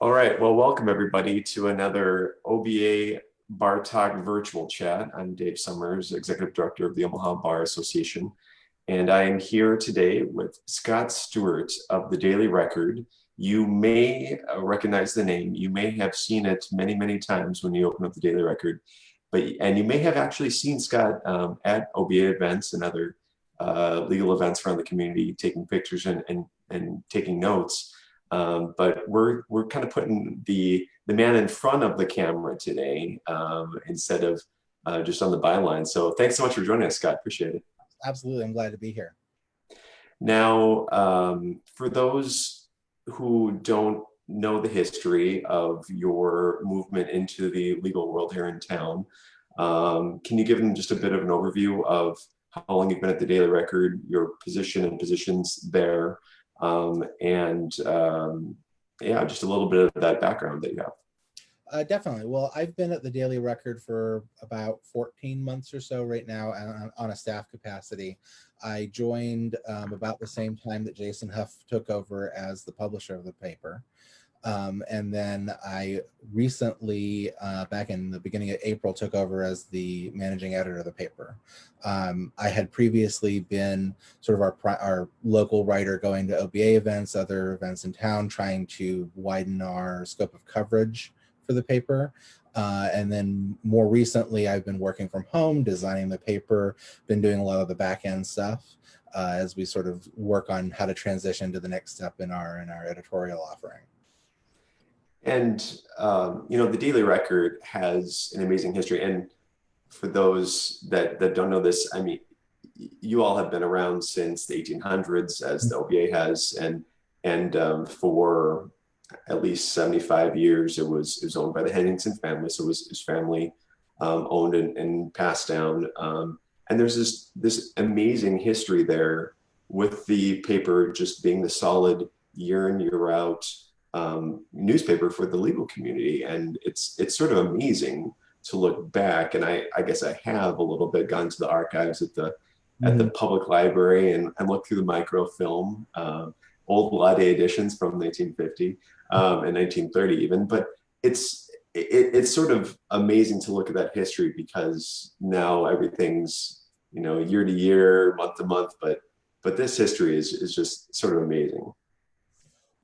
All right, well, welcome everybody to another OBA Bar Talk virtual chat. I'm Dave Summers, Executive Director of the Omaha Bar Association, and I am here today with Scott Stewart of the Daily Record. You may recognize the name. You may have seen it many, many times when you open up the Daily Record, and you may have actually seen Scott at OBA events and other legal events around the community, taking pictures and taking notes. But we're kind of putting the man in front of the camera today instead of just on the byline. So thanks so much for joining us, Scott. Appreciate it. Absolutely, I'm glad to be here. Now, for those who don't know the history of your movement into the legal world here in town, can you give them just a bit of an overview of how long you've been at the Daily Record, your position and positions there? Yeah, just a little bit of that background that you have. Definitely. Well, I've been at the Daily Record for about 14 months or so right now on a staff capacity. I joined about the same time that Jason Huff took over as the publisher of the paper. And then I recently, back in the beginning of April, took over as the managing editor of the paper. I had previously been sort of our local writer going to OBA events, other events in town, trying to widen our scope of coverage for the paper. And then more recently, I've been working from home, designing the paper, been doing a lot of the back end stuff as we sort of work on how to transition to the next step in our editorial offering. And, the Daily Record has an amazing history. And for those that don't know this, I mean, you all have been around since the 1800s, as the OBA has, and for at least 75 years, it was owned by the Henningsen family. So it was family owned and passed down. And there's this amazing history there with the paper just being the solid year in, year out newspaper for the legal community. And it's sort of amazing to look back. And I guess I have a little bit gone to the archives at the public library and looked through the microfilm, old latte editions from 1950 and 1930 even. But it's sort of amazing to look at that history because now everything's, year to year, month to month, but this history is just sort of amazing.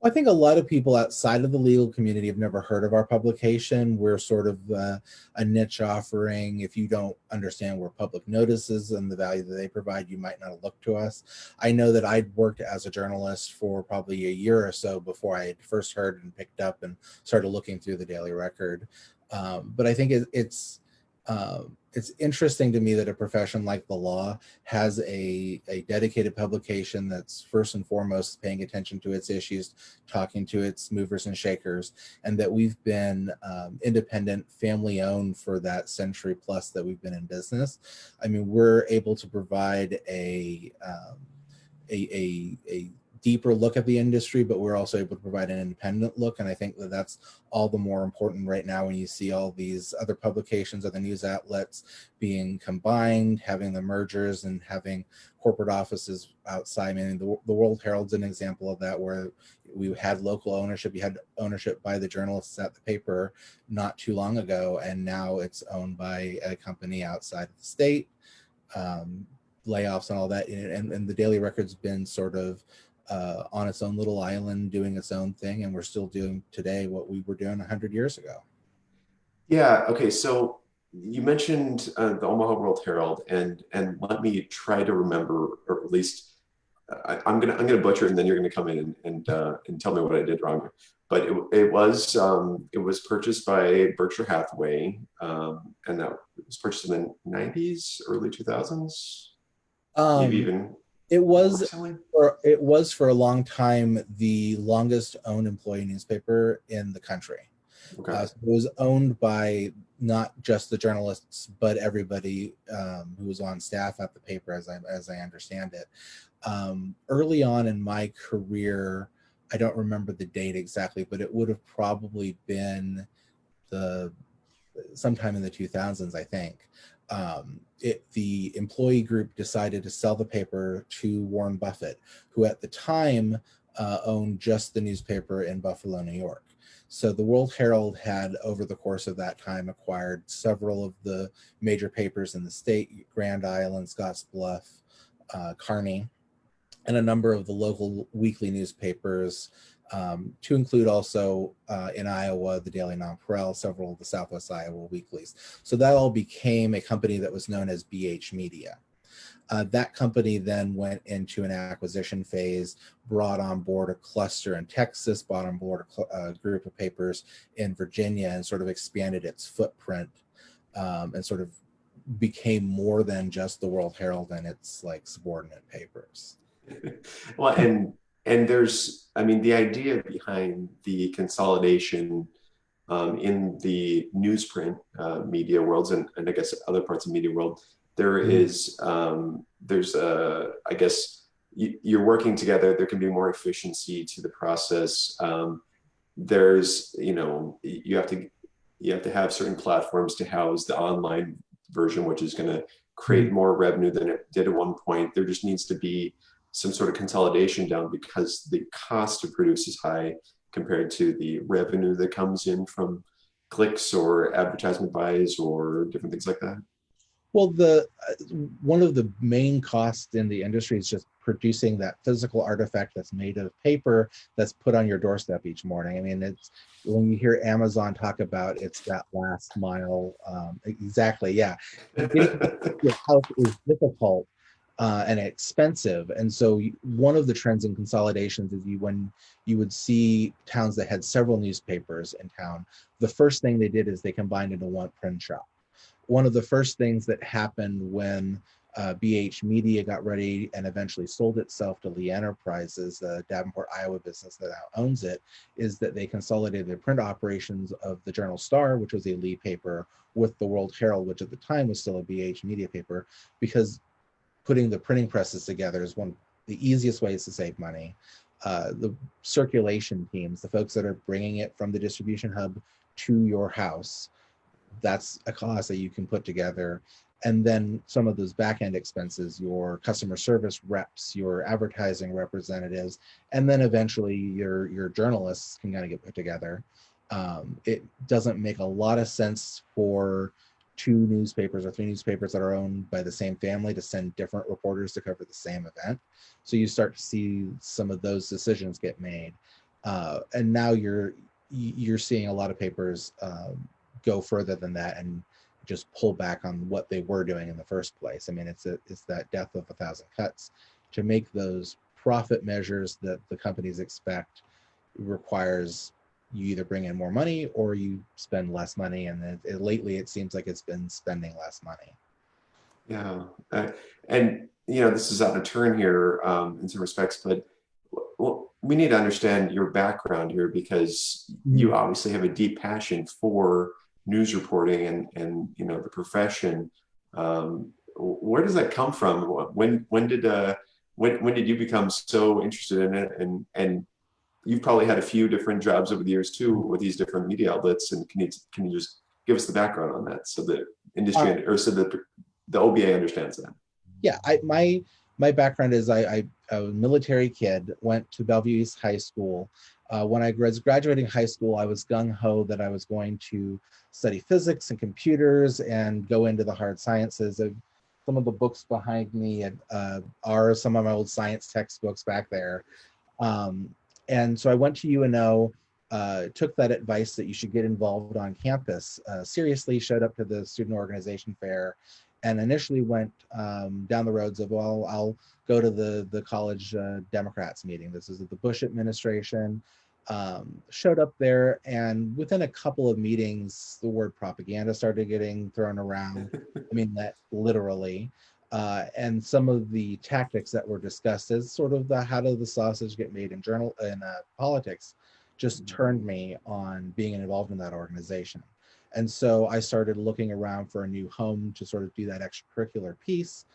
I think a lot of people outside of the legal community have never heard of our publication. We're sort of a niche offering. If you don't understand where public notice is and the value that they provide, you might not look to us. I know that I'd worked as a journalist for probably a year or so before I had first heard and picked up and started looking through the Daily Record. But I think it's interesting to me that a profession like the law has a dedicated publication that's first and foremost paying attention to its issues, talking to its movers and shakers, and that we've been independent, family owned for that century plus that we've been in business. I mean, we're able to provide a deeper look at the industry, but we're also able to provide an independent look. And I think that that's all the more important right now when you see all these other publications, other news outlets being combined, having the mergers and having corporate offices outside. I mean, the World Herald's an example of that, where we had local ownership. You had ownership by the journalists at the paper not too long ago, and now it's owned by a company outside of the state. Layoffs and all that, and the Daily Record's been sort of on its own little island doing its own thing, and we're still doing today what we were doing 100 years ago. Yeah, okay, so you mentioned the Omaha World Herald, and let me try to remember, or at least I'm gonna butcher it, and then you're gonna come in and tell me what I did wrong. But it was purchased by Berkshire Hathaway, and that was purchased in the 90s, early 2000s, maybe even. It was for a long time the longest owned employee newspaper in the country. Okay. It was owned by not just the journalists, but everybody who was on staff at the paper, as I understand it. Early on in my career, I don't remember the date exactly, but it would have probably been sometime in the 2000s, I think. The employee group decided to sell the paper to Warren Buffett, who at the time owned just the newspaper in Buffalo, New York. So the World Herald had, over the course of that time, acquired several of the major papers in the state: Grand Island, Scotts Bluff, Kearney, and a number of the local weekly newspapers, to include also in Iowa, the Daily Nonpareil, several of the Southwest Iowa weeklies. So that all became a company that was known as BH Media. That company then went into an acquisition phase, brought on board a cluster in Texas, brought on board a group of papers in Virginia, and sort of expanded its footprint, and sort of became more than just the World Herald and its like subordinate papers. Well, and there's, I mean, the idea behind the consolidation in the newsprint media worlds, and I guess other parts of media world, there is there's a, I guess you're working together. There can be more efficiency to the process. There's, you know, you have to have certain platforms to house the online version, which is going to create more revenue than it did at one point. There just needs to be some sort of consolidation down because the cost to produce is high compared to the revenue that comes in from clicks or advertisement buys or different things like that. Well, the one of the main costs in the industry is just producing that physical artifact that's made of paper that's put on your doorstep each morning. I mean, it's when you hear Amazon talk about it's that last mile. Exactly, yeah. Getting it to your house is difficult and expensive, and so one of the trends in consolidations is when you would see towns that had several newspapers in town, the first thing they did is they combined into one print shop. One of the first things that happened when BH Media got ready and eventually sold itself to Lee Enterprises, the Davenport, Iowa business that now owns it, is that they consolidated their print operations of the Journal Star, which was a Lee paper, with the World Herald, which at the time was still a BH Media paper, because putting the printing presses together is one of the easiest ways to save money. The circulation teams, the folks that are bringing it from the distribution hub to your house, that's a cost that you can put together. And then some of those back end expenses, your customer service reps, your advertising representatives, and then eventually your journalists can kind of get put together. It doesn't make a lot of sense for two newspapers or three newspapers that are owned by the same family to send different reporters to cover the same event. So you start to see some of those decisions get made. And now you're seeing a lot of papers go further than that and just pull back on what they were doing in the first place. I mean, it's that death of a thousand cuts. To make those profit measures that the companies expect requires you either bring in more money or you spend less money. And lately, it seems like it's been spending less money. Yeah, and you know, this is out of turn here in some respects, but well, we need to understand your background here because you obviously have a deep passion for news reporting and you know the profession. Where does that come from? When did you become so interested in it? And you've probably had a few different jobs over the years too with these different media outlets. And can you just give us the background on that so the industry or so that the OBA understands that? Yeah, my background is I a military kid, went to Bellevue East High School. When I was graduating high school, I was gung-ho that I was going to study physics and computers and go into the hard sciences. Some of the books behind me are some of my old science textbooks back there. And so I went to UNO, took that advice that you should get involved on campus seriously, showed up to the student organization fair, and initially went down the roads of, well, I'll go to the college Democrats meeting. This is the Bush administration. Showed up there, and within a couple of meetings, the word propaganda started getting thrown around. I mean, that literally. And some of the tactics that were discussed as sort of the how does the sausage get made in politics just turned me on being involved in that organization. And so I started looking around for a new home to sort of do that extracurricular piece.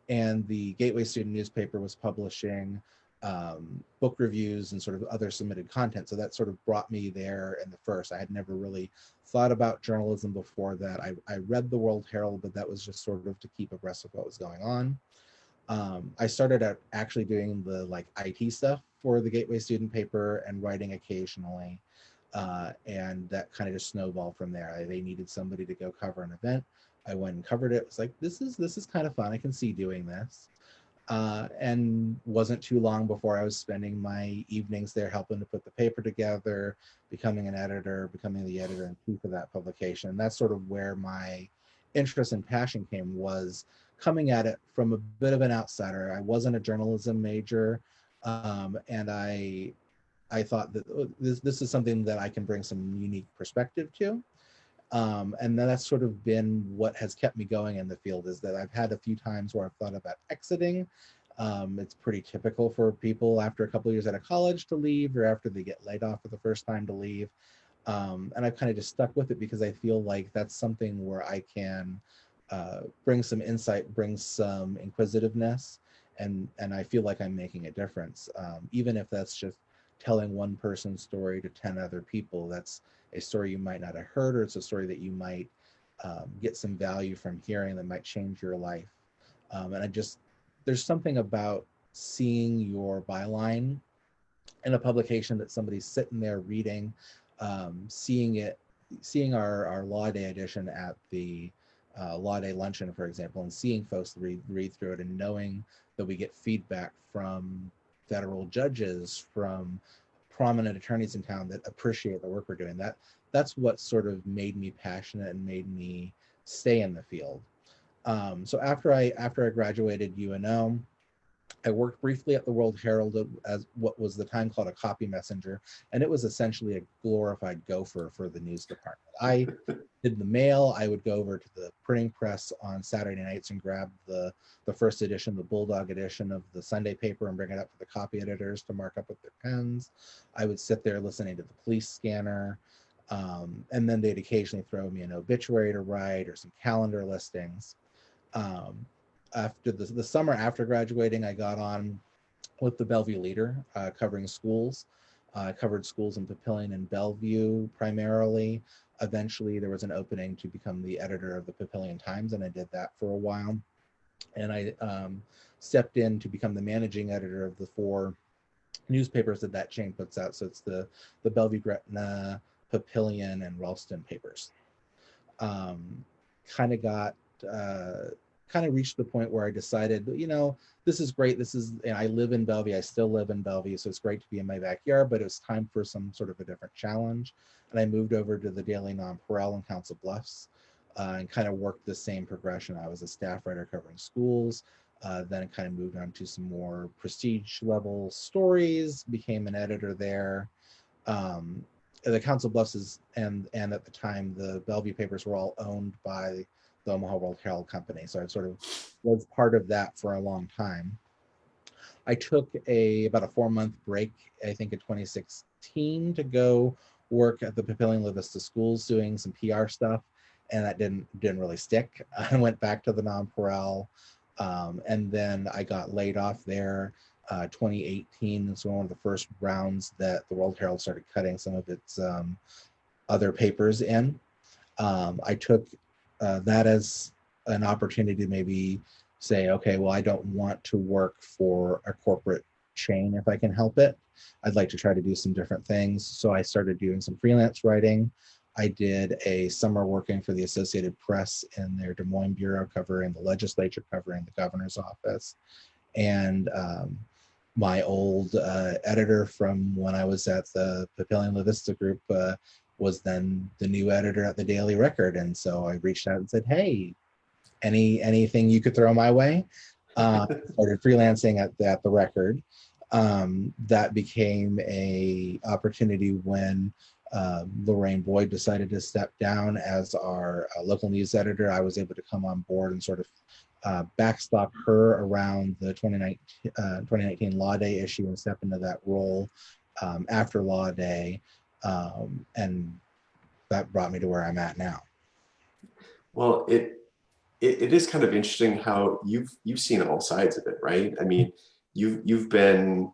And the Gateway Student newspaper was publishing book reviews and sort of other submitted content. So that sort of brought me there in the first. I had never really thought about journalism before that. I read the World Herald, but that was just sort of to keep abreast of what was going on. I started out actually doing the like IT stuff for the Gateway Student paper and writing occasionally. And that kind of just snowballed from there. They needed somebody to go cover an event. I went and covered it. It's like, this is kind of fun. I can see doing this. And wasn't too long before I was spending my evenings there helping to put the paper together, becoming an editor, becoming the editor in chief of that publication. And that's sort of where my interest and passion came, was coming at it from a bit of an outsider. I wasn't a journalism major, and I thought that this is something that I can bring some unique perspective to. And then that's sort of been what has kept me going in the field, is that I've had a few times where I've thought about exiting. It's pretty typical for people after a couple of years out of college to leave, or after they get laid off for the first time to leave. And I've kind of just stuck with it because I feel like that's something where I can bring some insight, bring some inquisitiveness, and I feel like I'm making a difference. Even if that's just telling one person's story to 10 other people, that's a story you might not have heard, or it's a story that you might get some value from hearing that might change your life. There's something about seeing your byline in a publication that somebody's sitting there reading, seeing our Law Day edition at the Law Day luncheon, for example, and seeing folks read through it, and knowing that we get feedback from federal judges, from prominent attorneys in town that appreciate the work we're doing. That's what sort of made me passionate and made me stay in the field. So after I graduated UNO, I worked briefly at the World Herald as what was the time called a copy messenger, and it was essentially a glorified gopher for the news department. I did the mail. I would go over to the printing press on Saturday nights and grab the first edition, the Bulldog edition of the Sunday paper, and bring it up to the copy editors to mark up with their pens. I would sit there listening to the police scanner, and then they'd occasionally throw me an obituary to write or some calendar listings. After the summer after graduating, I got on with the Bellevue Leader, covering schools. Covered schools in Papillion and Bellevue primarily. Eventually, there was an opening to become the editor of the Papillion Times, and I did that for a while. And I stepped in to become the managing editor of the 4 newspapers that chain puts out. So it's the Bellevue, Gretna, Papillion, and Ralston papers. Kind of reached the point where I decided, this is great. And I live in Bellevue. I still live in Bellevue, so it's great to be in my backyard, but it was time for some sort of a different challenge. And I moved over to the Daily Nonpareil in Council Bluffs, and kind of worked the same progression. I was a staff writer covering schools, then kind of moved on to some more prestige level stories, became an editor there. The Council Bluffs and at the time, the Bellevue papers were all owned by the Omaha World Herald Company. So I sort of was part of that for a long time. I took about a 4-month break, I think in 2016, to go work at the Papillion La Vista schools doing some PR stuff, and that didn't really stick. I went back to the Nonpareil, and then I got laid off there. 2018 was one of the first rounds that the World Herald started cutting some of its other papers in. I took that as an opportunity to maybe say, okay, well, I don't want to work for a corporate chain if I can help it. I'd like to try to do some different things. So I started doing some freelance writing. I did a summer working for the Associated Press in their Des Moines bureau, covering the legislature, covering the governor's office. And my old editor from when I was at the Papillion La Vista group was then the new editor at the Daily Record. And so I reached out and said, hey, anything you could throw my way? Started freelancing at the Record. That became a opportunity when Lorraine Boyd decided to step down as our local news editor. I was able to come on board and sort of backstop her around the 2019 Law Day issue and step into that role after Law Day. And that brought me to where I'm at now. Well, it is kind of interesting how you've seen all sides of it, right? I mean, you've been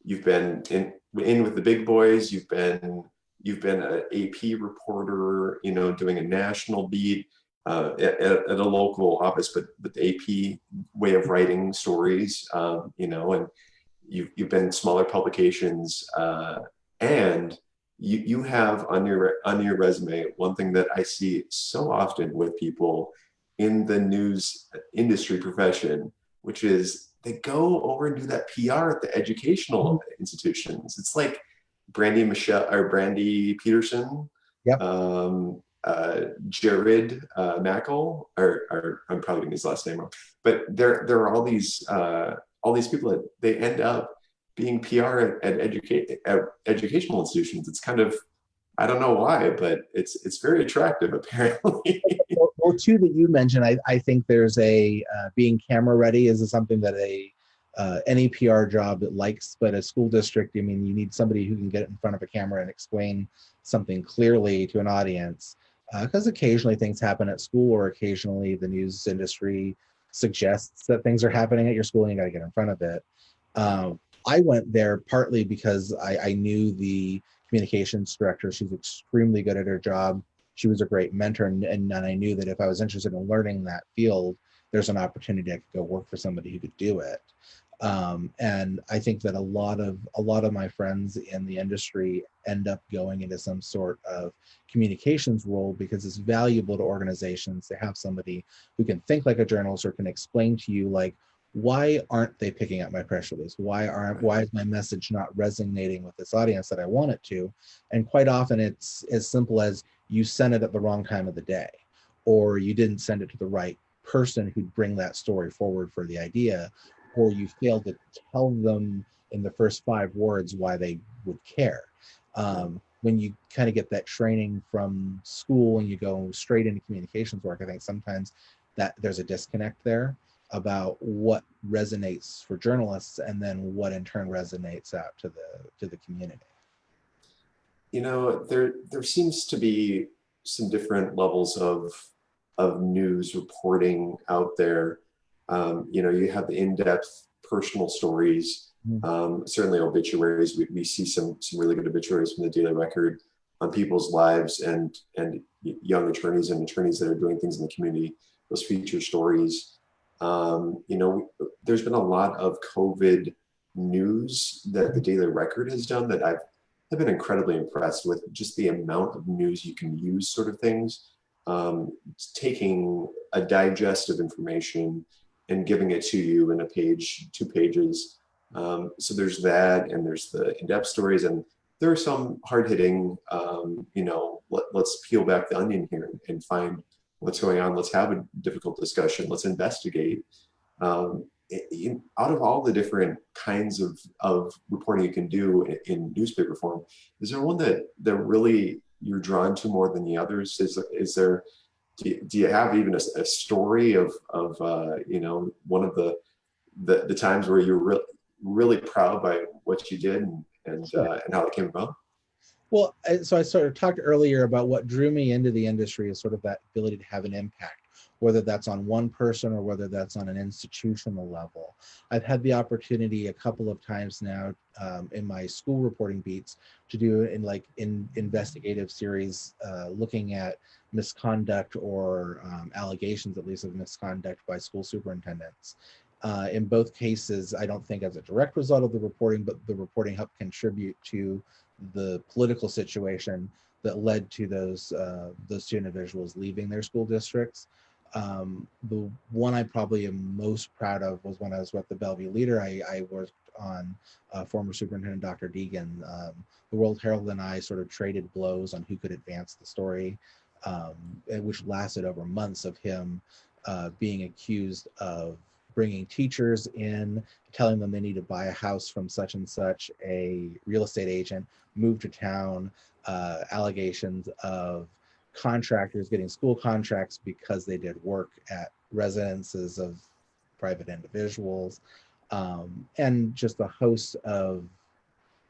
in with the big boys. You've been an AP reporter, doing a national beat at a local office, but the AP way of writing stories, and you've been in smaller publications, and you have on your resume one thing that I see so often with people in the news industry profession, which is they go over and do that PR at the educational institutions. It's like Brandy Peterson, Yep. Jared Mackle, or I'm probably getting his last name wrong, but there are all these people that they end up being PR at educational institutions. It's kind of, I don't know why, but it's very attractive apparently. Well, two that you mentioned, I think there's a being camera ready is something that any PR job that likes, but a school district, I mean, you need somebody who can get in front of a camera and explain something clearly to an audience. Because occasionally things happen at school, or occasionally the news industry suggests that things are happening at your school and you got to get in front of it. I went there partly because I knew the communications director. She's extremely good at her job. She was a great mentor, and I knew that if I was interested in learning that field, there's an opportunity I could go work for somebody who could do it. And I think that a lot of my friends in the industry end up going into some sort of communications role because it's valuable to organizations to have somebody who can think like a journalist or can explain to you, like, why aren't they picking up my press release? Why is my message not resonating with this audience that I want it to? And quite often it's as simple as you sent it at the wrong time of the day, or you didn't send it to the right person who'd bring that story forward for the idea, or you failed to tell them in the first 5 words why they would care. When you kind of get that training from school and you go straight into communications work, I think sometimes that there's a disconnect there about what resonates for journalists and then what in turn resonates out to the community. You know, there seems to be some different levels of news reporting out there. You know, you have the in-depth personal stories, certainly obituaries. We see some really good obituaries from the Daily Record on people's lives and young attorneys and attorneys that are doing things in the community. Those feature stories. You know, there's been a lot of COVID news that the Daily Record has done that I've been incredibly impressed with, just the amount of news you can use, sort of things. Taking a digest of information and giving it to you in a page, 2 pages. So there's that, and there's the in-depth stories, and there are some hard-hitting, you know, let's peel back the onion here and find what's going on. Let's have a difficult discussion. Let's investigate. Out of all the different kinds of reporting you can do in newspaper form, is there one that really you're drawn to more than the others? Is there, do you have even a story of you know, one of the times where you're really proud by what you did and how it came about? Well, so I sort of talked earlier about what drew me into the industry is sort of that ability to have an impact, whether that's on one person or whether that's on an institutional level. I've had the opportunity a couple of times now in my school reporting beats to do in investigative series looking at misconduct or allegations, at least, of misconduct by school superintendents. In both cases, I don't think as a direct result of the reporting, but the reporting helped contribute to the political situation that led to those two individuals leaving their school districts. The one I probably am most proud of was when I was with the Bellevue Leader. I worked on former Superintendent Dr. Deegan. The World Herald and I sort of traded blows on who could advance the story, which lasted over months of him being accused of bringing teachers in, telling them they need to buy a house from such and such a real estate agent, move to town, allegations of contractors getting school contracts because they did work at residences of private individuals, and just a host of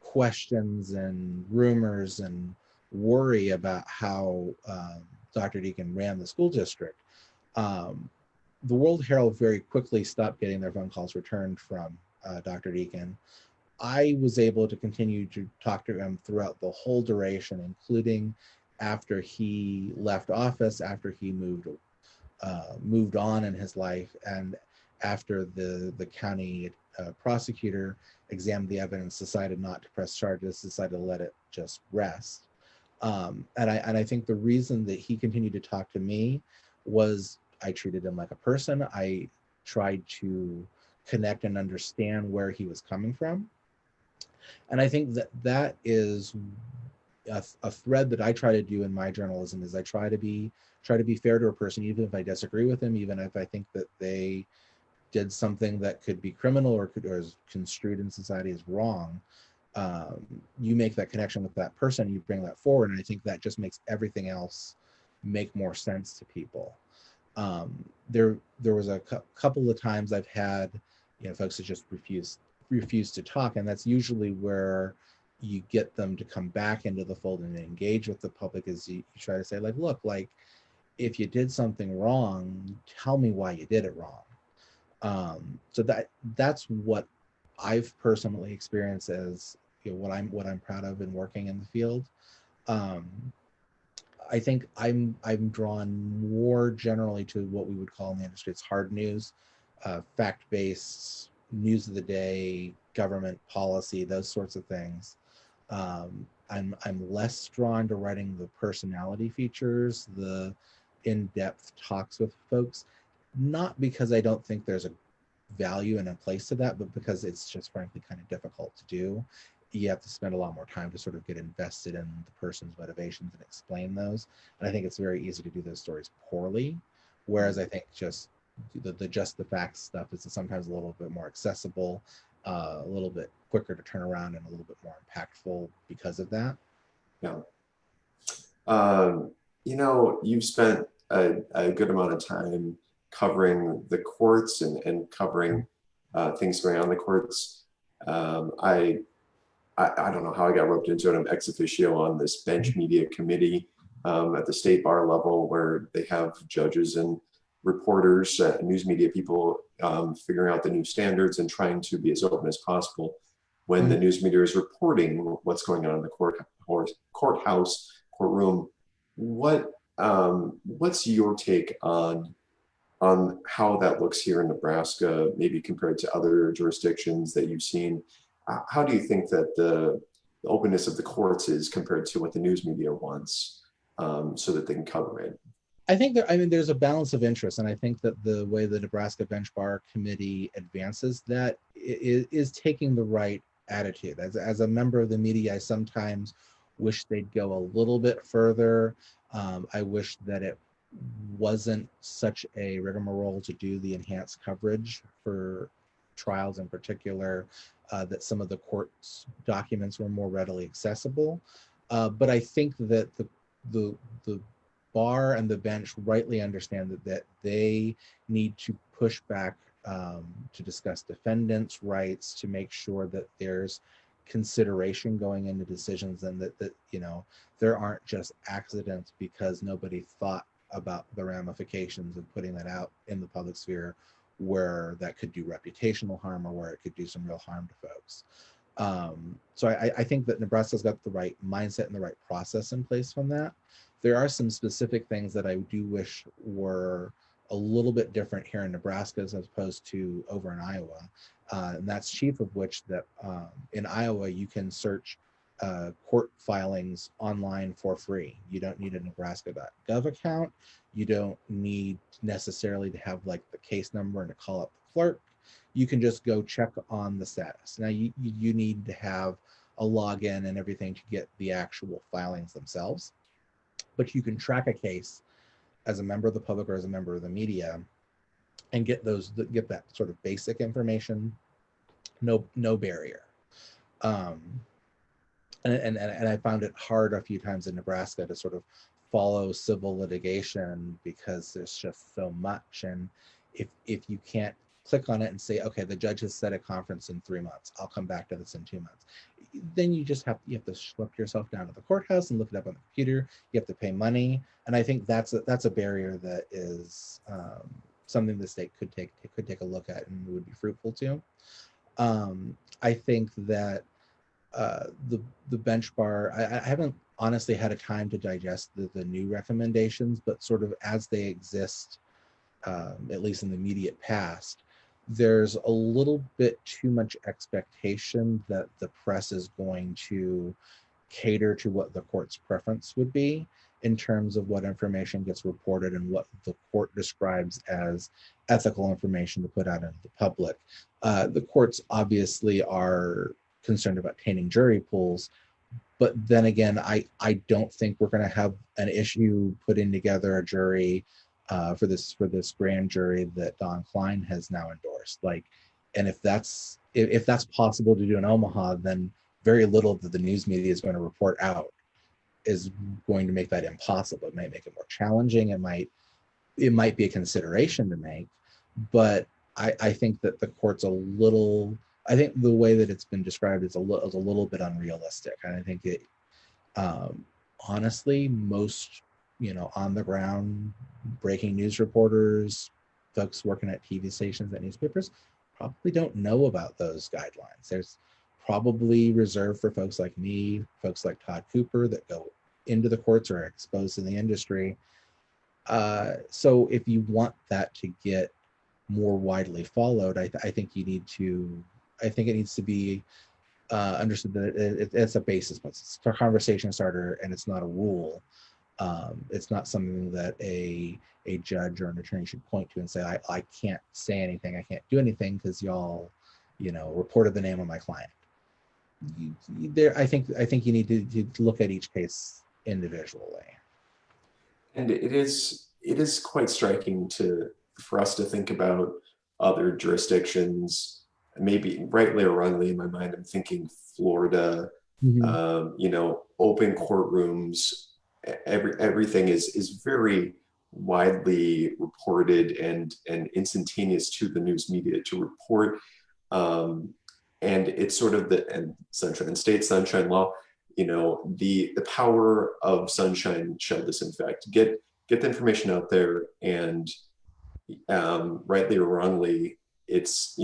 questions and rumors and worry about how Dr. Deacon ran the school district. The World Herald very quickly stopped getting their phone calls returned from Dr. Deacon. I was able to continue to talk to him throughout the whole duration, including after he left office, after he moved on in his life, and after the county prosecutor examined the evidence, decided not to press charges, decided to let it just rest. And I think the reason that he continued to talk to me was I treated him like a person. I tried to connect and understand where he was coming from. And I think that that is a thread that I try to do in my journalism is I try to be fair to a person, even if I disagree with them, even if I think that they did something that could be criminal or is construed in society as wrong. You make that connection with that person, you bring that forward, and I think that just makes everything else make more sense to people. There was a couple of times I've had, folks that just refuse to talk, and that's usually where you get them to come back into the fold and engage with the public. Is you try to say, like, look, like, if you did something wrong, tell me why you did it wrong. So that's what I've personally experienced as, what I'm proud of in working in the field. Um, I think I'm drawn more generally to what we would call in the industry, it's hard news, fact-based news of the day, government policy, those sorts of things. I'm less drawn to writing the personality features, the in-depth talks with folks, not because I don't think there's a value and a place to that, but because it's just frankly kind of difficult to do. You have to spend a lot more time to sort of get invested in the person's motivations and explain those. And I think it's very easy to do those stories poorly. Whereas I think just the facts stuff is sometimes a little bit more accessible, a little bit quicker to turn around, and a little bit more impactful because of that. Yeah. You've spent a good amount of time covering the courts and covering things going on in the courts. I don't know how I got roped into it. I'm ex officio on this bench media committee at the state bar level, where they have judges and reporters, news media people figuring out the new standards and trying to be as open as possible when the news media is reporting what's going on in the courthouse, courtroom. What's your take on how that looks here in Nebraska, maybe compared to other jurisdictions that you've seen? How do you think that the openness of the courts is compared to what the news media wants, so that they can cover it? I think there's a balance of interest, and I think that the way the Nebraska Bench Bar Committee advances that is taking the right attitude. As a member of the media, I sometimes wish they'd go a little bit further. I wish that it wasn't such a rigmarole to do the enhanced coverage for trials in particular, that some of the court's documents were more readily accessible. But I think that the bar and the bench rightly understand that they need to push back, to discuss defendants' rights, to make sure that there's consideration going into decisions, and that there aren't just accidents because nobody thought about the ramifications of putting that out in the public sphere, where that could do reputational harm or where it could do some real harm to folks. So I think that Nebraska's got the right mindset and the right process in place from that. There are some specific things that I do wish were a little bit different here in Nebraska as opposed to over in Iowa. And that's chief of which that in Iowa, you can search court filings online for free. You don't need a nebraska.gov account. You don't need necessarily to have like the case number and to call up the clerk. You can just go check on the status. Now you need to have a login and everything to get the actual filings themselves, but you can track a case as a member of the public or as a member of the media and get that sort of basic information. No barrier. And I found it hard a few times in Nebraska to sort of follow civil litigation because there's just so much. And if you can't click on it and say, okay, the judge has set a conference in 3 months, I'll come back to this in 2 months, then you have to schlep yourself down to the courthouse and look it up on the computer. You have to pay money, and I think that's a barrier that is something the state could take a look at and would be fruitful to. I think that the bench bar, I haven't honestly had a time to digest the new recommendations, but sort of as they exist, at least in the immediate past, there's a little bit too much expectation that the press is going to cater to what the court's preference would be in terms of what information gets reported and what the court describes as ethical information to put out into the public. The courts obviously are concerned about tainting jury pools, but then again, I don't think we're going to have an issue putting together a jury for this grand jury that Don Klein has now endorsed. Like, and if that's possible to do in Omaha, then very little that the news media is going to report out is going to make that impossible. It might make it more challenging. It might be a consideration to make, but I think that the court's a little. I think the way that it's been described is a little bit unrealistic, and I think it, honestly, most on the ground breaking news reporters, folks working at TV stations, at newspapers, probably don't know about those guidelines. There's probably reserved for folks like me, folks like Todd Cooper that go into the courts or are exposed in the industry. So if you want that to get more widely followed, I think it needs to be understood that it's a basis, but it's a conversation starter and it's not a rule. It's not something that a judge or an attorney should point to and say, I can't say anything, I can't do anything because y'all, reported the name of my client. I think you need to look at each case individually. And it is quite striking for us to think about other jurisdictions, maybe rightly or wrongly in my mind. I'm thinking Florida, open courtrooms. Everything is very widely reported and instantaneous to the news media to report. And it's sort of and sunshine and state sunshine law. The power of sunshine shall disinfect. Get the information out there, and rightly or wrongly, it's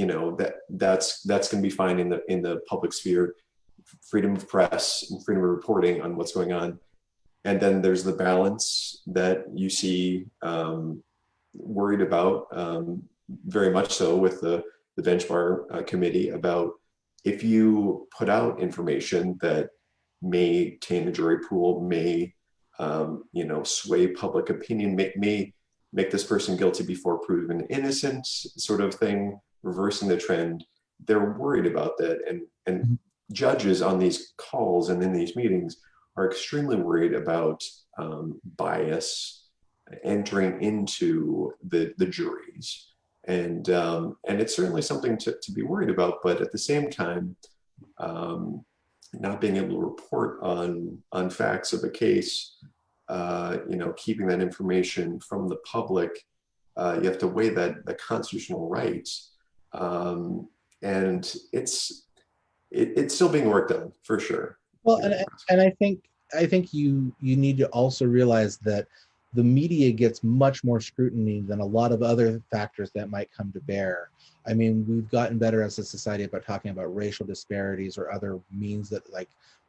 that's going to be fine in the public sphere, freedom of press and freedom of reporting on what's going on. And then there's the balance that you see worried about, very much so with the bench bar committee, about if you put out information that may taint a jury pool, may sway public opinion, may make this person guilty before proven innocent, sort of thing, reversing the trend. They're worried about that, and judges on these calls and in these meetings are extremely worried about bias entering into the juries, and it's certainly something to be worried about. But at the same time, not being able to report on facts of a case, keeping that information from the public, you have to weigh the constitutional rights, and it's still being worked on for sure. Well, and I think you need to also realize that the media gets much more scrutiny than a lot of other factors that might come to bear. I mean, we've gotten better as a society about talking about racial disparities or other means that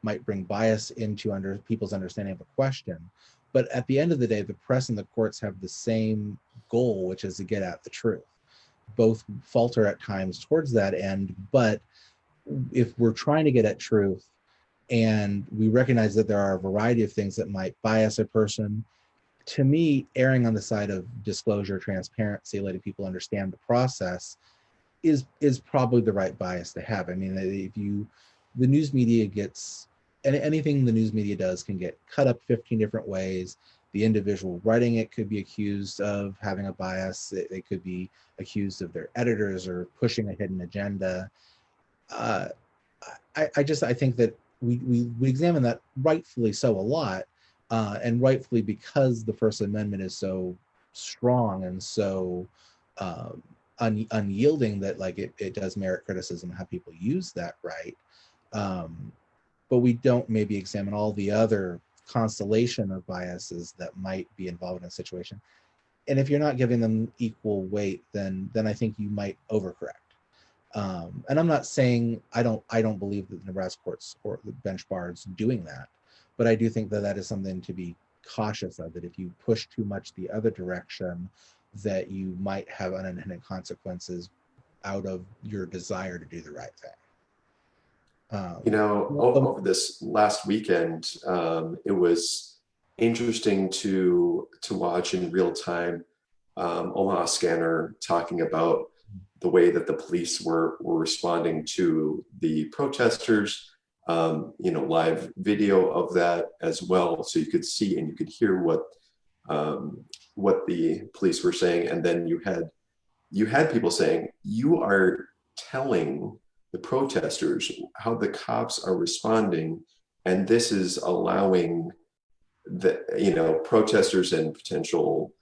might bring bias into people's understanding of a question. But at the end of the day, the press and the courts have the same goal, which is to get at the truth. Both falter at times towards that end, but if we're trying to get at truth, and we recognize that there are a variety of things that might bias a person, to me, erring on the side of disclosure, transparency, letting people understand the process is probably the right bias to have. I mean, the news media gets, anything the news media does can get cut up 15 different ways. The individual writing it could be accused of having a bias. They could be accused of their editors or pushing a hidden agenda. I think that we examine that rightfully so a lot, and rightfully because the First Amendment is so strong and so unyielding that it does merit criticism how people use that right. But we don't maybe examine all the other constellation of biases that might be involved in a situation. And if you're not giving them equal weight, then I think you might overcorrect. And I'm not saying I don't believe that the Nebraska courts or the bench bar is doing that, but I do think that is something to be cautious of, that if you push too much the other direction, that you might have unintended consequences out of your desire to do the right thing. You Um, know, over this last weekend, it was interesting to watch in real time Omaha Scanner talking about the way that the police were responding to the protesters. You know, live video of that as well, so you could see and you could hear what the police were saying, and then you had people saying, you are telling the protesters how the cops are responding, and this is allowing the protesters and potential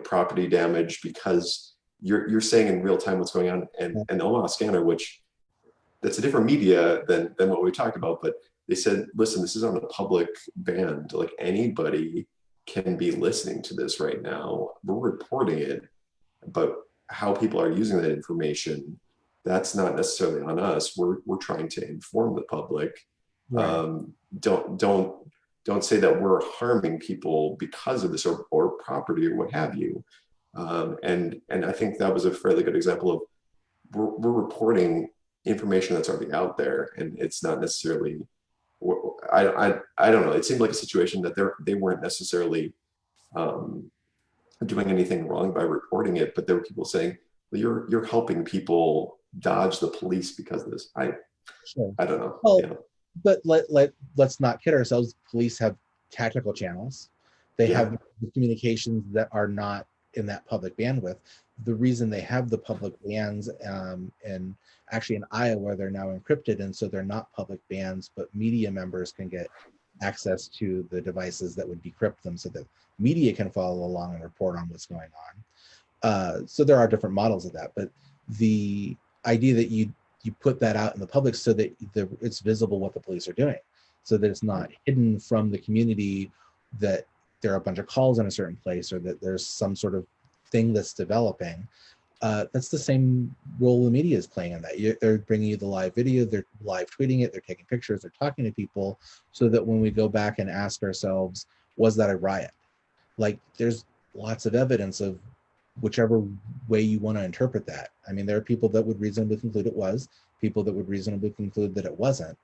property damage because you're saying in real time what's going on. And Omaha Scanner, which that's a different media than what we talked about, but they said, listen, this is on a public band, like anybody can be listening to this right now, we're reporting it, but how people are using that information, that's not necessarily on us. We're trying to inform the public. right. Don't say that we're harming people because of this, or property or what have you. And I think that was a fairly good example of we're reporting information that's already out there, and it's not necessarily. I don't know. It seemed like a situation that they weren't necessarily um, doing anything wrong by reporting it, but there were people saying, well, you're helping people dodge the police because of this. Sure. I don't know. Well, Yeah. but let's not kid ourselves. Police have tactical channels. They Yeah. have communications that are not in that public bandwidth. The reason they have the public bands, and actually in Iowa, they're now encrypted, and so they're not public bands, but media members can get access to the devices that would decrypt them so that media can follow along and report on what's going on. So there are different models of that, but the idea that you put that out in the public so that it's visible what the police are doing, so that it's not hidden from the community that there are a bunch of calls in a certain place or that there's some sort of thing that's developing. That's the same role the media is playing in that. They're bringing you the live video, they're live tweeting it, they're taking pictures, they're talking to people, so that when we go back and ask ourselves, was that a riot? Like, there's lots of evidence of whichever way you want to interpret that. I mean, there are people that would reasonably conclude it was, people that would reasonably conclude that it wasn't.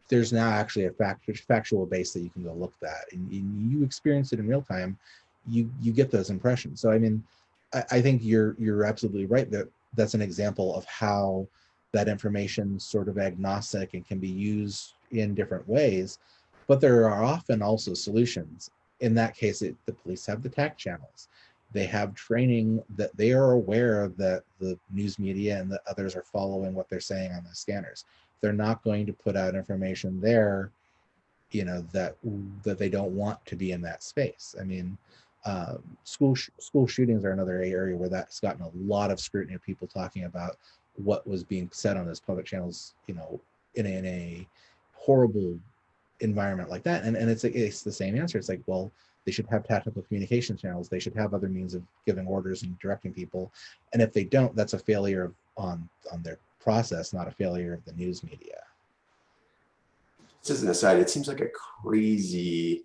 There's now actually a factual base that you can go look at, and you experience it in real time. You get those impressions. So I mean, I think you're absolutely right that that's an example of how that information sort of agnostic and can be used in different ways, but there are often also solutions. In that case, the police have the TAC channels. They have training that they are aware that the news media and the others are following what they're saying on the scanners. They're not going to put out information there, that they don't want to be in that space. I mean, school shootings are another area where that's gotten a lot of scrutiny of people talking about what was being said on those public channels, in a horrible environment like that. And it's the same answer. It's like, well, they should have tactical communication channels. They should have other means of giving orders and directing people. And if they don't, that's a failure on their process, not a failure of the news media. Just as an aside, it seems like a crazy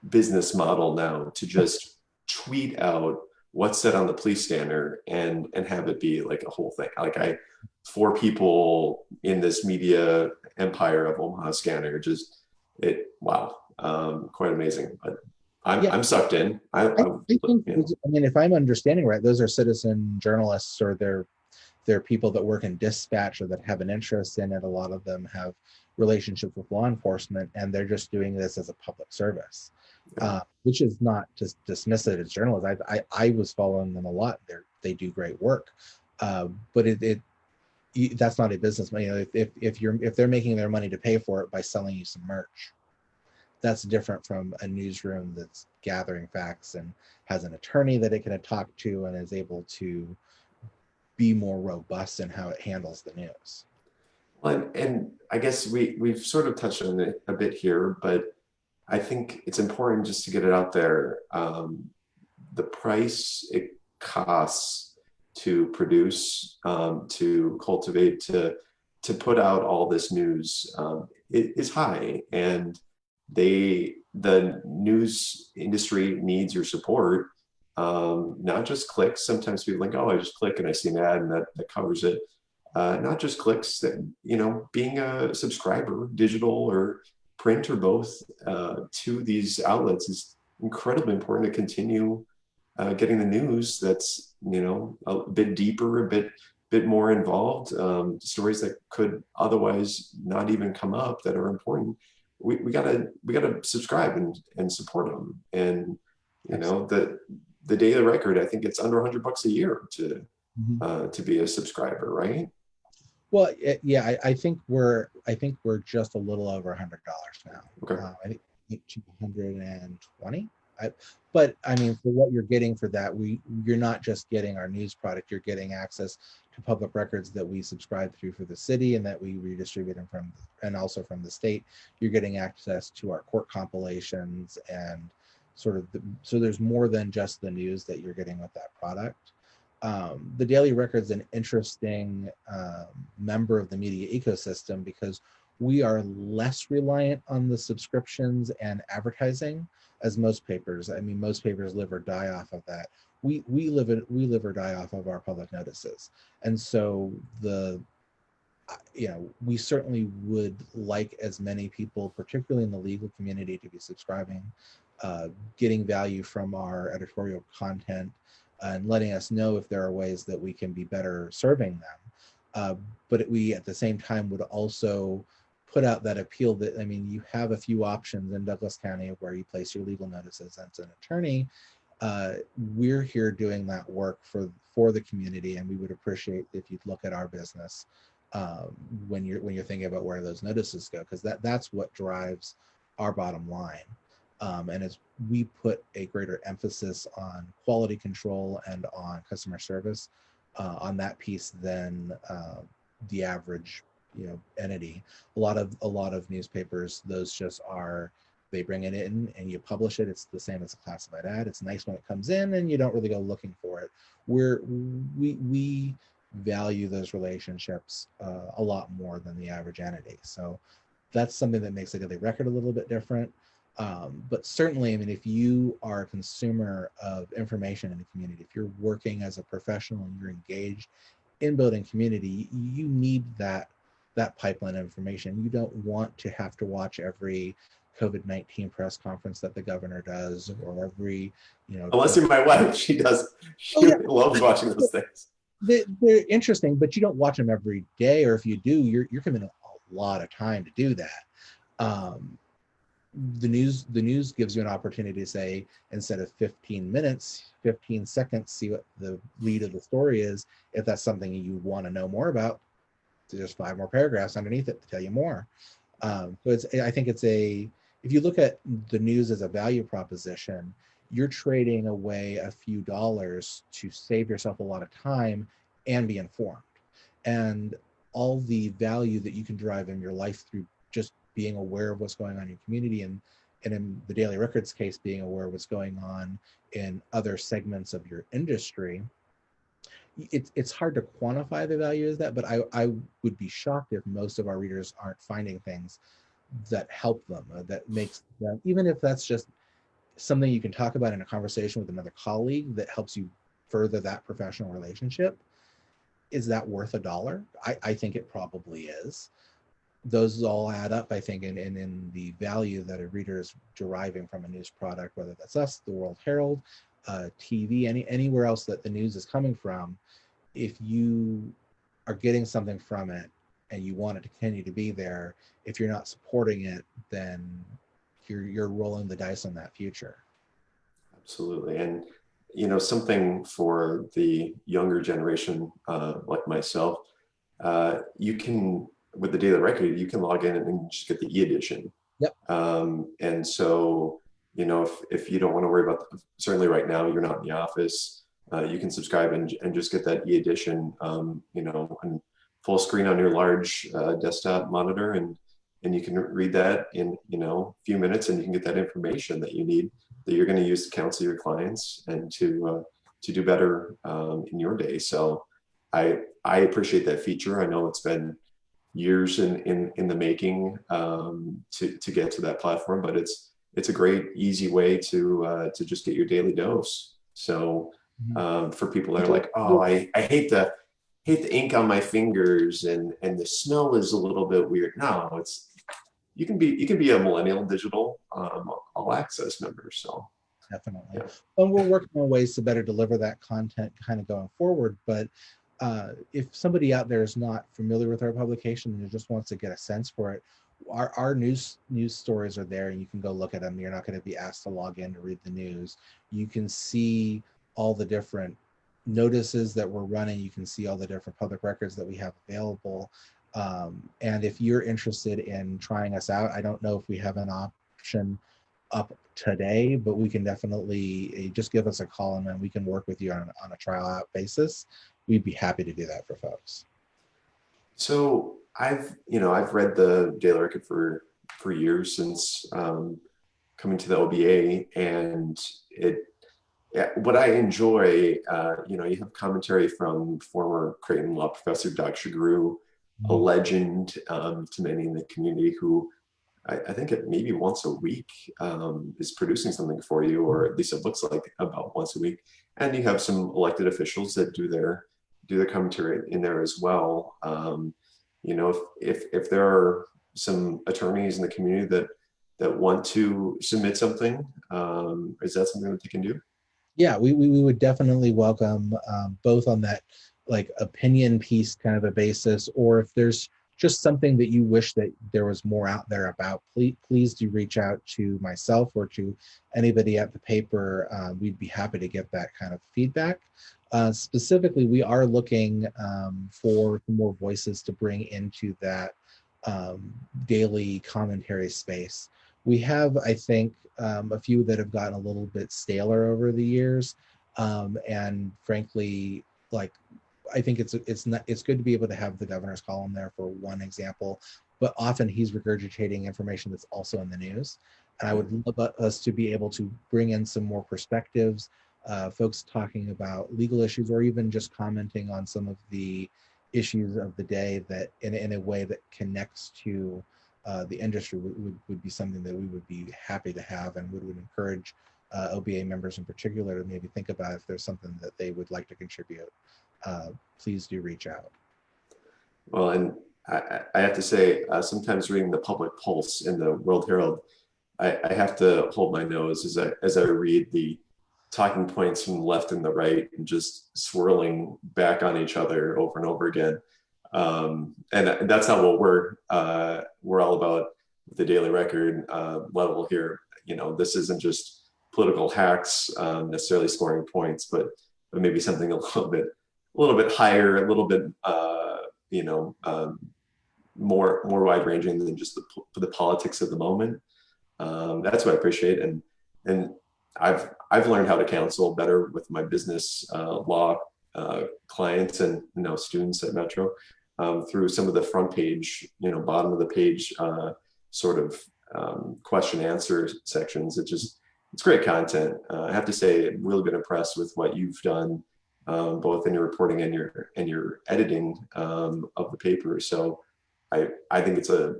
business model now to just tweet out what's said on the police scanner and have it be like a whole thing. Like four people in this media empire of Omaha Scanner, just wow, quite amazing. But Yeah, I'm sucked in. I think, You know, I mean, if I'm understanding right, those are citizen journalists, or they're people that work in dispatch or that have an interest in it. A lot of them have relationships with law enforcement, and they're just doing this as a public service, which is not just dismiss it as journalists. I was following them a lot. They do great work, but that's not a business. If they're making their money to pay for it by selling you some merch, that's different from a newsroom that's gathering facts and has an attorney that it can talk to and is able to be more robust in how it handles the news. and I guess we've sort of touched on it a bit here, but I think it's important just to get it out there. The price it costs to produce, to cultivate, to put out all this news is high, and the news industry needs your support. Not just clicks. Sometimes people think, oh, I just click and I see an ad and that covers it. not just clicks, that, being a subscriber, digital or print or both, to these outlets is incredibly important to continue getting the news that's, a bit deeper, a bit more involved, stories that could otherwise not even come up that are important. We gotta subscribe and support them. And the Daily Record, I think it's under $100 a year to be a subscriber, right? Well, yeah, I think we're just a little over $100 now. Okay. I think 220. But I mean, for what you're getting for that, you're not just getting our news product. You're getting access to public records that we subscribe through for the city and that we redistribute them from, and also from the state. You're getting access to our court compilations and so there's more than just the news that you're getting with that product. The Daily Record's an interesting member of the media ecosystem because we are less reliant on the subscriptions and advertising as most papers. I mean, most papers live or die off of that. We live or die off of our public notices, and so we certainly would like as many people, particularly in the legal community, to be subscribing, getting value from our editorial content, and letting us know if there are ways that we can be better serving them. But we, at the same time, would also put out that appeal that, I mean, you have a few options in Douglas County where you place your legal notices as an attorney. We're here doing that work for the community, and we would appreciate if you'd look at our business when you're thinking about where those notices go, because that's what drives our bottom line. And as we put a greater emphasis on quality control and on customer service on that piece than the average entity. A lot of newspapers, those just are, they bring it in and you publish it. It's the same as a classified ad. It's nice when it comes in and you don't really go looking for it. We value those relationships a lot more than the average entity. So that's something that makes the Daily Record a little bit different. But certainly, I mean, if you are a consumer of information in the community, if you're working as a professional and you're engaged in building community, you need that pipeline of information. You don't want to have to watch every COVID-19 press conference that the governor does, or every, Unless you're my wife, she does. She loves watching those things. They're interesting, but you don't watch them every day, or if you do, you're committing a lot of time to do that. The news gives you an opportunity to say, instead of 15 minutes, 15 seconds, see what the lead of the story is. If that's something you want to know more about, there's 5 more paragraphs underneath it to tell you more. So I think if you look at the news as a value proposition, you're trading away a few dollars to save yourself a lot of time and be informed. And all the value that you can derive in your life through just being aware of what's going on in your community, and in the Daily Record's case, being aware of what's going on in other segments of your industry. It's hard to quantify the value of that, but I would be shocked if most of our readers aren't finding things that help them, that makes them, even if that's just something you can talk about in a conversation with another colleague that helps you further that professional relationship. Is that worth $1? I think it probably is. Those all add up, I think, in the value that a reader is deriving from a news product, whether that's us, the World Herald, TV, anywhere else that the news is coming from. If you are getting something from it and you want it to continue to be there, if you're not supporting it, then you're rolling the dice on that future. Absolutely. And something for the younger generation, like myself, you can, with the Daily Record, you can log in and just get the EEdition. Yep. And so, if you don't want to worry about, certainly right now, you're not in the office, you can subscribe and just get that EEdition, on full screen on your large desktop monitor, and you can read that in, a few minutes, and you can get that information that you need, that you're going to use to counsel your clients and to do better in your day. So I appreciate that feature. I know it's been years in the making to get to that platform, but it's a great, easy way to just get your daily dose. So for people that are like, oh, I hate hate the ink on my fingers and the smell is a little bit weird. No, it's you can be a millennial digital all access member. So Definitely. yeah. And we're working on ways to better deliver that content kind of going forward. But if somebody out there is not familiar with our publication and just wants to get a sense for it, our news stories are there and you can go look at them. You're not going to be asked to log in to read the news. You can see all the different notices that we're running. You can see all the different public records that we have available. And if you're interested in trying us out, I don't know if we have an option up today, but we can definitely just give us a call and then we can work with you on a trial out basis. We'd be happy to do that for folks. So I've read the Daily Record for years since coming to the OBA, and it yeah, what I enjoy, you have commentary from former Creighton law professor Doug Shagru, a Mhm. legend to many in the community who I think it maybe once a week is producing something for you, or at least it looks like about once a week. And you have some elected officials that do their commentary in there as well. If there are some attorneys in the community that want to submit something, is that something that they can do? Yeah, we would definitely welcome both on that like opinion piece kind of a basis, or if there's just something that you wish that there was more out there about, please do reach out to myself or to anybody at the paper. We'd be happy to get that kind of feedback. Specifically, we are looking for more voices to bring into that daily commentary space. We have, I think, a few that have gotten a little bit staler over the years, and frankly, like I think it's good to be able to have the governor's column there for one example, but often he's regurgitating information that's also in the news, and I Yeah. would love us to be able to bring in some more perspectives, folks talking about legal issues or even just commenting on some of the issues of the day that in a way that connects to the industry would be something that we would be happy to have and would encourage OBA members in particular to maybe think about if there's something that they would like to contribute. Please do reach out. Well, and I have to say, sometimes reading the public pulse in the World Herald, I have to hold my nose as I read the talking points from the left and the right and just swirling back on each other over and over again. And that's not what we're all about with the Daily Record level here. This isn't just political hacks necessarily scoring points, but maybe something a little bit higher, a little bit you know um, more wide ranging than just the politics of the moment. That's what I appreciate, and I've learned how to counsel better with my business law clients and students at Metro through some of the front page, bottom of the page sort of question answer sections. It's great content. I have to say, I've really been impressed with what you've done, both in your reporting and your editing of the paper. So I think it's a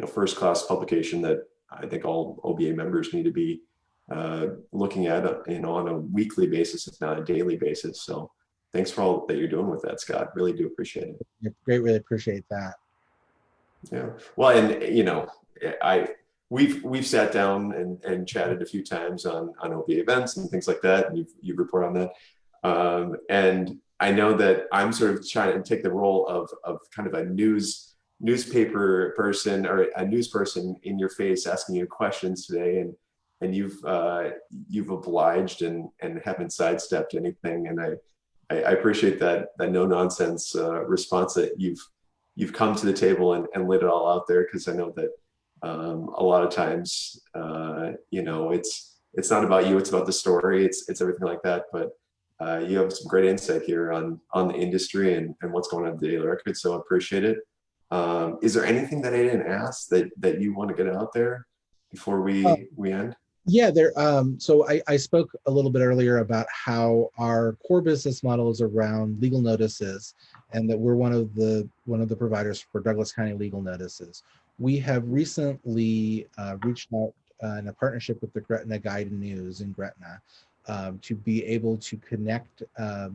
first class publication that I think all OBA members need to be looking at on a weekly basis, if not a daily basis. So thanks for all that you're doing with that, Scott. Really do appreciate it. Yeah, great, really appreciate that. Yeah. Well, and I we've sat down and chatted a few times on OBA events and things like that, and you report on that. And I know that I'm sort of trying to take the role of kind of a newspaper person or a news person in your face asking you questions today, and you've obliged and haven't sidestepped anything, and I appreciate that no nonsense response that you've come to the table and laid it all out there, because I know that a lot of times it's not about you, it's about the story, it's everything like that, but you have some great insight here on the industry and what's going on with the Daily Record, so I appreciate it. Is there anything that I didn't ask that you want to get out there before Uh, we end? yeah, there. So I spoke a little bit earlier about how our core business model is around legal notices, and that we're one of the providers for Douglas County legal notices. We have recently reached out in a partnership with the Gretna Guide and News in Gretna. to be able to connect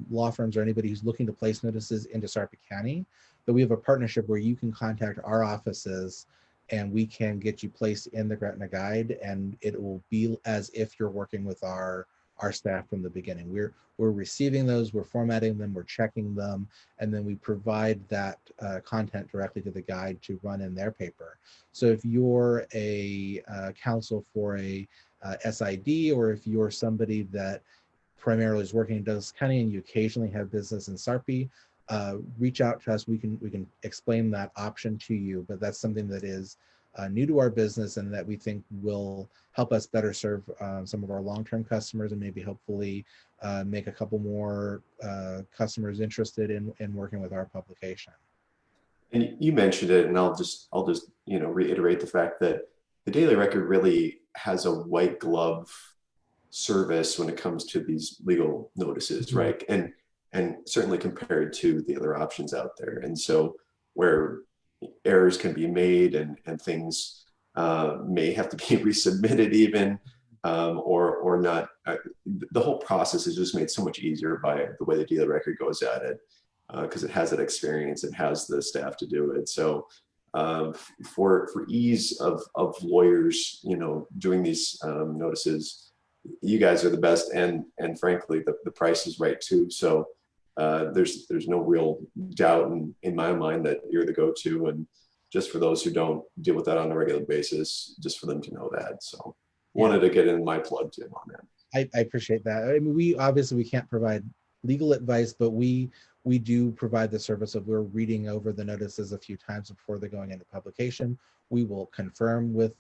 law firms or anybody who's looking to place notices into Sarpy County. That we have a partnership where you can contact our offices and we can get you placed in the Gretna Guide, and it will be as if you're working with our staff from the beginning. We're receiving those, we're formatting them, we're checking them, and then we provide that content directly to the guide to run in their paper. So if you're a counsel for a SID, or if you're somebody that primarily is working in Douglas County and you occasionally have business in Sarpy, reach out to us. We can explain that option to you, but that's something that is new to our business and that we think will help us better serve some of our long-term customers, and maybe hopefully make a couple more customers interested in working with our publication. And you mentioned it, and I'll just reiterate the fact that the Daily Record really has a white glove service when it comes to these legal notices, right? And certainly compared to the other options out there. And so where errors can be made and things may have to be resubmitted even, or not. The whole process is just made so much easier by the way the Daily Record goes at it, because it has that experience, it has the staff to do it. So for ease of lawyers, doing these notices, you guys are the best, and frankly, the price is right too. So there's no real doubt in my mind that you're the go-to, and just for those who don't deal with that on a regular basis, just for them to know that. So wanted to get in my plug, Tim, on that. I appreciate that. I mean, we can't provide legal advice, but we do provide the service of, we're reading over the notices a few times before they're going into publication. We will confirm with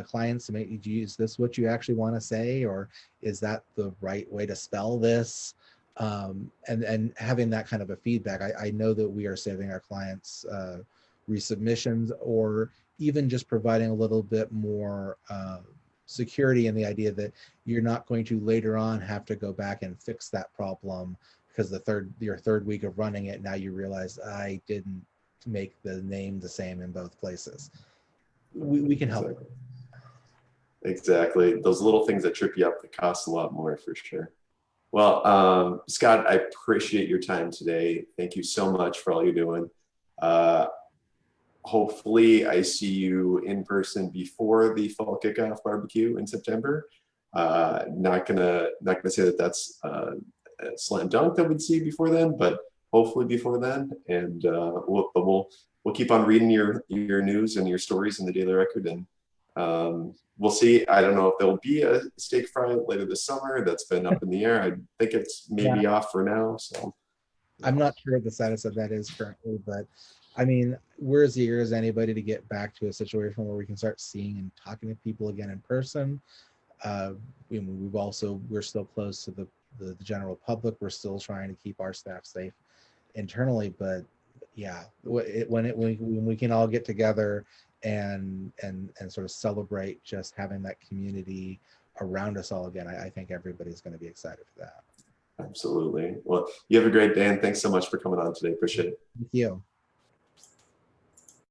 clients, is this what you actually want to say, or is that the right way to spell this? And having that kind of a feedback, I know that we are saving our clients resubmissions, or even just providing a little bit more security in the idea that you're not going to later on have to go back and fix that problem because your third week of running it, now you realize I didn't make the name the same in both places. We can help. Exactly. Those little things that trip you up, that cost a lot more, for sure. Well, Scott, I appreciate your time today. Thank you so much for all you're doing. Hopefully I see you in person before the fall kickoff barbecue in September. Not gonna say that that's a slam dunk that we'd see before then, but hopefully before then. And we'll keep on reading your news and your stories in the Daily Record, and we'll see. I don't know if there'll be a steak fry later this summer. That's been up in the air. I think it's maybe off for now. So I'm not sure what the status of that is currently, but I mean, we're as eager as anybody to get back to a situation where we can start seeing and talking to people again in person. We're still close to the general public. We're still trying to keep our staff safe internally, but yeah, when we can all get together and sort of celebrate just having that community around us all again, I think everybody's going to be excited for that. Absolutely. Well, you have a great day, and thanks so much for coming on today. Appreciate it. Thank you.